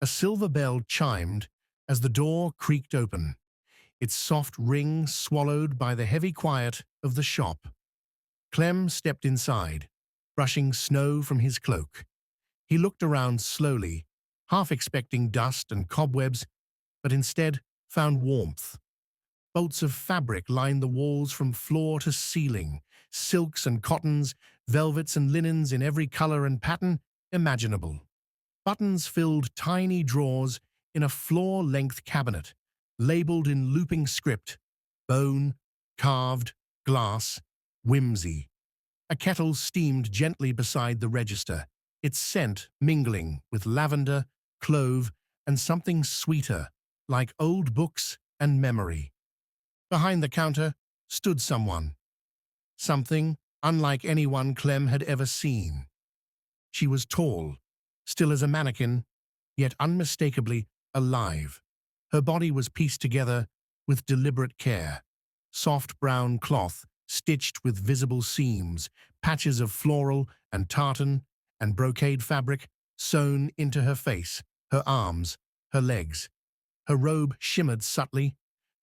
A silver bell chimed as the door creaked open, its soft ring swallowed by the heavy quiet of the shop. Clem stepped inside, brushing snow from his cloak. He looked around slowly, half expecting dust and cobwebs, but instead found warmth. Bolts of fabric lined the walls from floor to ceiling, silks and cottons, velvets and linens in every color and pattern imaginable. Buttons filled tiny drawers in a floor-length cabinet, labeled in looping script: bone, carved, glass, whimsy. A kettle steamed gently beside the register, its scent mingling with lavender, clove, and something sweeter, like old books and memory. Behind the counter stood someone. Something unlike anyone Clem had ever seen. She was tall, still as a mannequin, yet unmistakably alive. Her body was pieced together with deliberate care. Soft brown cloth stitched with visible seams, patches of floral and tartan and brocade fabric sewn into her face, her arms, her legs. Her robe shimmered subtly,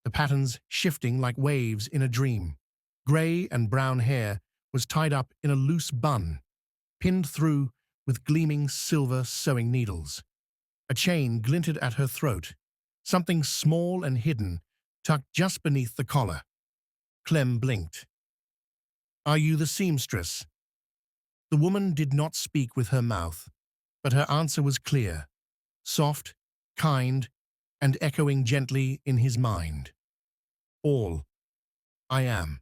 the patterns shifting like waves in a dream. Grey and brown hair was tied up in a loose bun, pinned through with gleaming silver sewing needles. A chain glinted at her throat, something small and hidden, tucked just beneath the collar. Clem blinked. "Are you the seamstress?" The woman did not speak with her mouth, but her answer was clear, soft, kind, and echoing gently in his mind. "Awl, I am."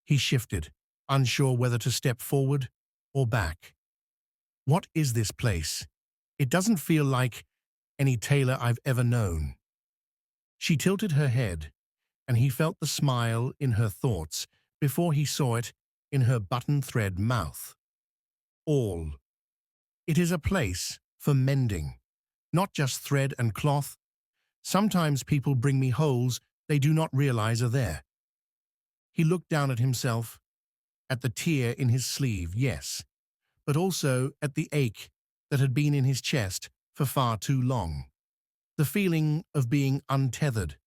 He shifted, unsure whether to step forward or back. "What is this place? It doesn't feel like any tailor I've ever known." She tilted her head, and he felt the smile in her thoughts before he saw it in her button-thread mouth. "Awl. It is a place for mending, not just thread and cloth. Sometimes people bring me holes they do not realize are there." He looked down at himself, at the tear in his sleeve, yes, but also at the ache that had been in his chest for far too long. The feeling of being untethered,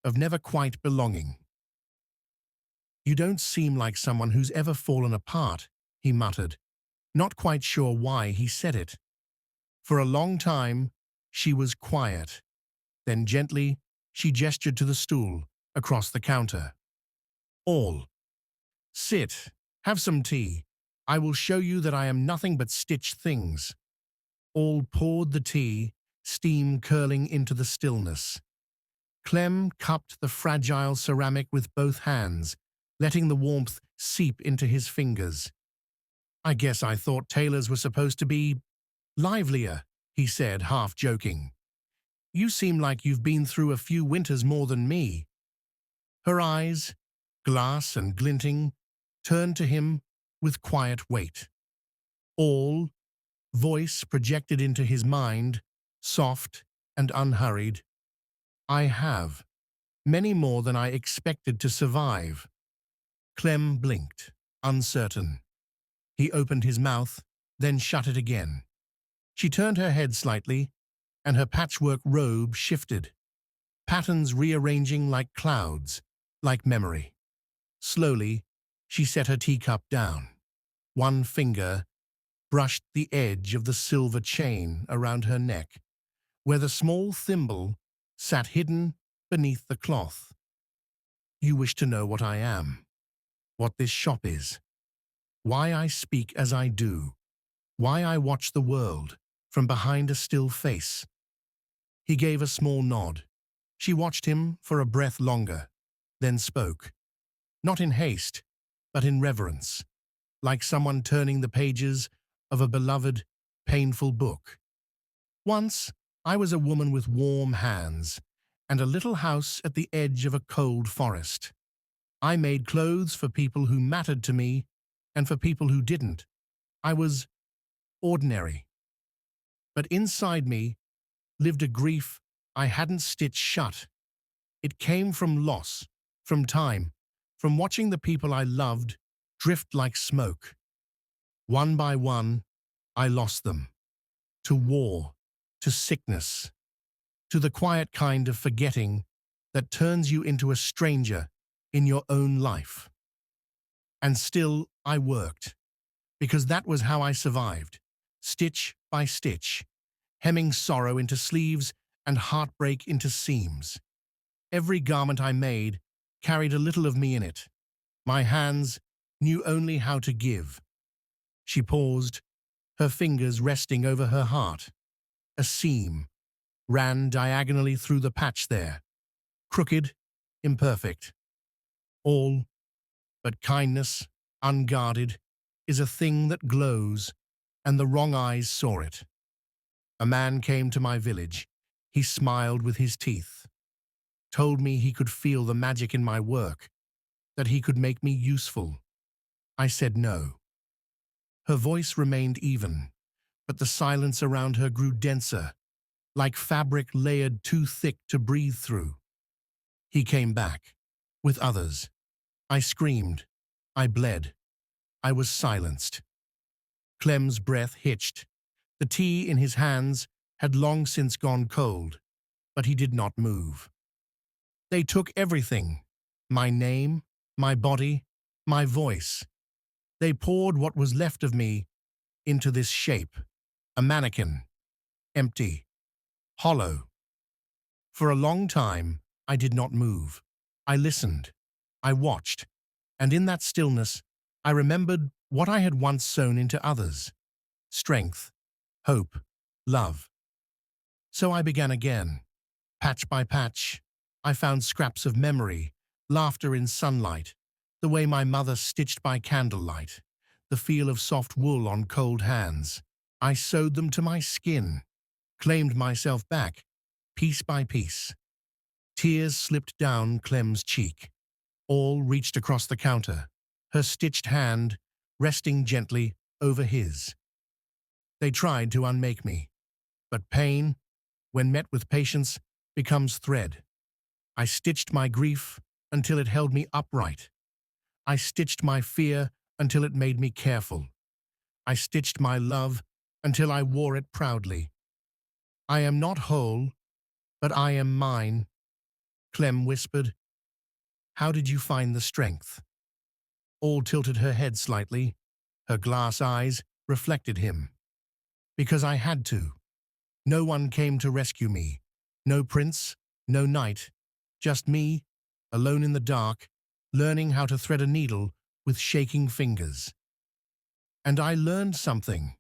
of never quite belonging. "You don't seem like someone who's ever fallen apart," he muttered, not quite sure why he said it. For a long time, she was quiet. Then gently, she gestured to the stool across the counter. "Awl. Sit, have some tea. I will show you that I am nothing but stitched things." Awl poured the tea, steam curling into the stillness. Clem cupped the fragile ceramic with both hands, letting the warmth seep into his fingers. "I guess I thought tailors were supposed to be livelier," he said, half joking. "You seem like you've been through a few winters more than me." Her eyes, glass and glinting, turned to him with quiet weight. Awl, voice projected into his mind, soft and unhurried. "I have. Many more than I expected to survive." Clem blinked, uncertain. He opened his mouth, then shut it again. She turned her head slightly, and her patchwork robe shifted, patterns rearranging like clouds, like memory. Slowly, she set her teacup down. One finger brushed the edge of the silver chain around her neck, where the small thimble sat hidden beneath the cloth. "You wish to know what I am, what this shop is, why I speak as I do, why I watch the world from behind a still face." He gave a small nod. She watched him for a breath longer, then spoke. Not in haste, but in reverence, like someone turning the pages of a beloved, painful book. "Once, I was a woman with warm hands and a little house at the edge of a cold forest. I made clothes for people who mattered to me and for people who didn't. I was ordinary. But inside me lived a grief I hadn't stitched shut. It came from loss, from time, from watching the people I loved drift like smoke. One by one, I lost them. To war, to sickness, to the quiet kind of forgetting that turns you into a stranger in your own life. And still I worked, because that was how I survived, stitch by stitch, hemming sorrow into sleeves and heartbreak into seams. Every garment I made carried a little of me in it. My hands knew only how to give. She paused, her fingers resting over her heart. A seam ran diagonally through the patch there, crooked, imperfect. All but kindness, unguarded, is a thing that glows, and the wrong eyes saw it. A man came to my village. He smiled with his teeth, told me he could feel the magic in my work, that he could make me useful. I said no. Her voice remained even, but the silence around her grew denser, like fabric layered too thick to breathe through. He came back, with others. I screamed. I bled. I was silenced. Clem's breath hitched. The tea in his hands had long since gone cold, but he did not move. They took everything. My name, my body, my voice. They poured what was left of me into this shape, a mannequin, empty, hollow. For a long time, I did not move. I listened. I watched. And in that stillness, I remembered what I had once sown into others. Strength, hope, love. So I began again. Patch by patch, I found scraps of memory, laughter in sunlight, the way my mother stitched by candlelight, the feel of soft wool on cold hands. I sewed them to my skin, claimed myself back, piece by piece. Tears slipped down Clem's cheek. All reached across the counter, her stitched hand resting gently over his. They tried to unmake me, but pain, when met with patience, becomes thread. I stitched my grief until it held me upright. I stitched my fear until it made me careful. I stitched my love until I wore it proudly. I am not whole, but I am mine, Clem whispered. How did you find the strength? All tilted her head slightly. Her glass eyes reflected him. Because I had to. No one came to rescue me. No prince, no knight. Just me, alone in the dark, learning how to thread a needle with shaking fingers. And I learned something.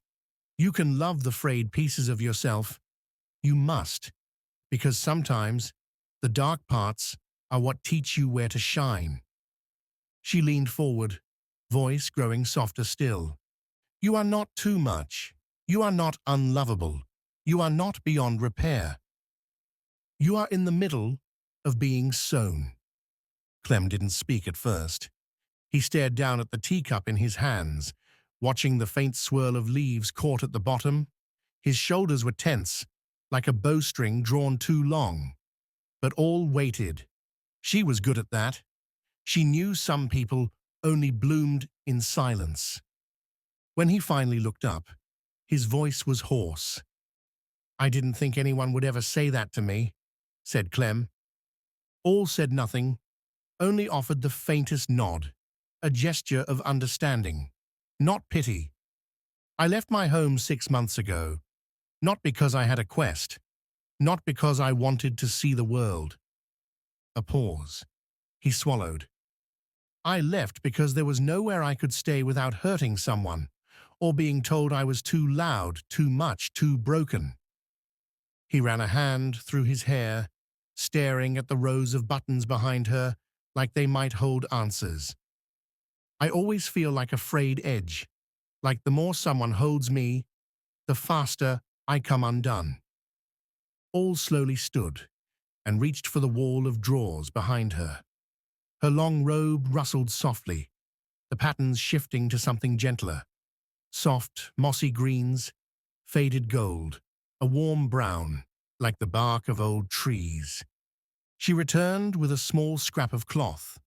You can love the frayed pieces of yourself. You must, because sometimes the dark parts are what teach you where to shine. She leaned forward, voice growing softer still. You are not too much. You are not unlovable. You are not beyond repair. You are in the middle of being sown. Clem didn't speak at first. He stared down at the teacup in his hands, watching the faint swirl of leaves caught at the bottom. His shoulders were tense, like a bowstring drawn too long. But all waited. She was good at that. She knew some people only bloomed in silence. When he finally looked up, his voice was hoarse. I didn't think anyone would ever say that to me, said Clem. All said nothing, only offered the faintest nod, a gesture of understanding, not pity. I left my home 6 months ago, not because I had a quest, not because I wanted to see the world. A pause. He swallowed. I left because there was nowhere I could stay without hurting someone, or being told I was too loud, too much, too broken. He ran a hand through his hair, staring at the rows of buttons behind her like they might hold answers. I always feel like a frayed edge, like the more someone holds me, the faster I come undone. All slowly stood and reached for the wall of drawers behind her. Her long robe rustled softly, the patterns shifting to something gentler. Soft, mossy greens, faded gold, a warm brown, like the bark of old trees. She returned with a small scrap of cloth,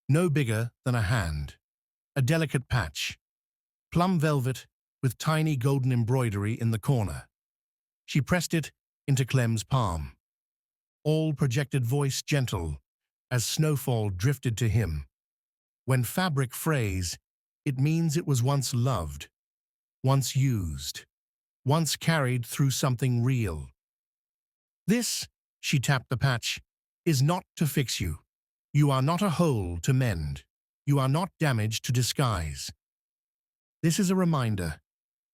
no bigger than a hand, a delicate patch, plum velvet with tiny golden embroidery in the corner. She pressed it into Clem's palm. Awl projected voice gentle as snowfall drifted to him. When fabric frays, it means it was once loved, once used, once carried through something real. This, she tapped the patch, is not to fix you. You are not a hole to mend. You are not damage to disguise. This is a reminder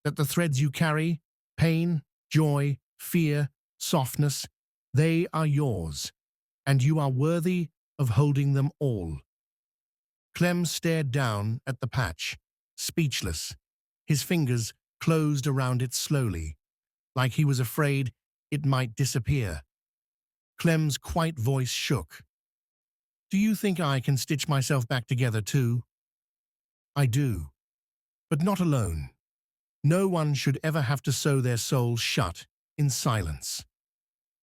that the threads you carry, pain, joy, fear, softness, they are yours, and you are worthy of holding them all. Clem stared down at the patch, speechless. His fingers closed around it slowly, like he was afraid it might disappear. Clem's quiet voice shook. Do you think I can stitch myself back together too? I do, but not alone. No one should ever have to sew their soul shut in silence,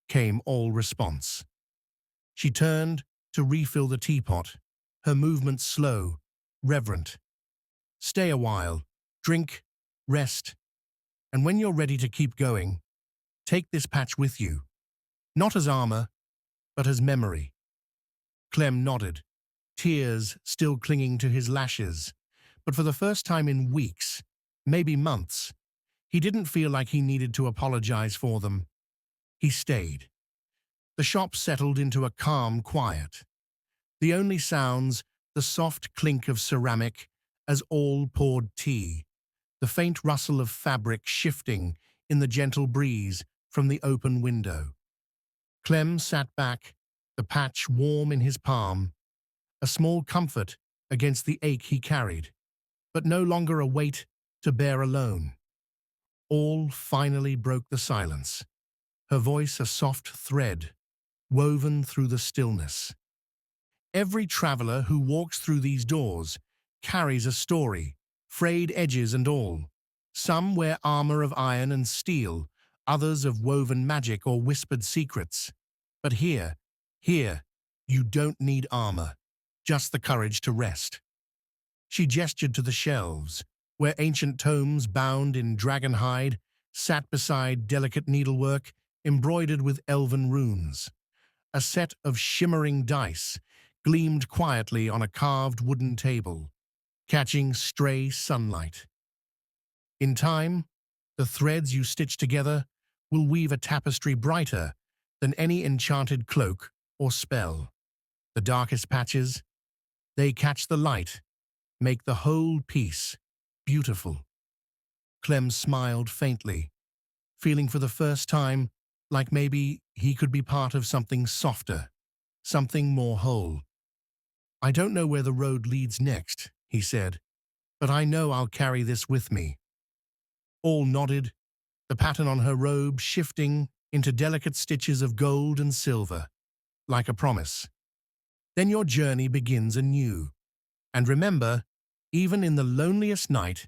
came Awl's response. She turned to refill the teapot, her movements slow, reverent. Stay a while, drink, rest, and when you're ready to keep going, take this patch with you, not as armor, but as memory. Clem nodded, tears still clinging to his lashes, but for the first time in weeks, maybe months, he didn't feel like he needed to apologize for them. He stayed. The shop settled into a calm quiet. The only sounds, the soft clink of ceramic as Awl poured tea, the faint rustle of fabric shifting in the gentle breeze from the open window. Clem sat back, the patch warm in his palm, a small comfort against the ache he carried, but no longer a weight to bear alone. Awl finally broke the silence, her voice a soft thread, woven through the stillness. Every traveler who walks through these doors carries a story, frayed edges and all. Some wear armor of iron and steel, others of woven magic or whispered secrets. But here, you don't need armor, just the courage to rest. She gestured to the shelves, where ancient tomes bound in dragon hide sat beside delicate needlework embroidered with elven runes. A set of shimmering dice gleamed quietly on a carved wooden table, catching stray sunlight. In time, the threads you stitch together will weave a tapestry brighter than any enchanted cloak or spell. The darkest patches, they catch the light, make the whole piece beautiful. Clem smiled faintly, feeling for the first time like maybe he could be part of something softer, something more whole. I don't know where the road leads next, he said, but I know I'll carry this with me. Awl nodded, the pattern on her robe shifting into delicate stitches of gold and silver, like a promise. Then your journey begins anew. And remember, even in the loneliest night,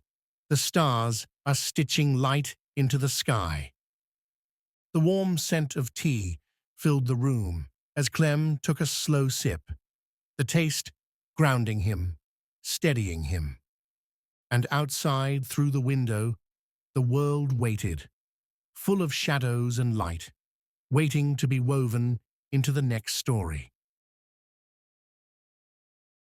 the stars are stitching light into the sky. The warm scent of tea filled the room as Clem took a slow sip, the taste grounding him, steadying him. And outside, through the window, the world waited, full of shadows and light, waiting to be woven into the next story.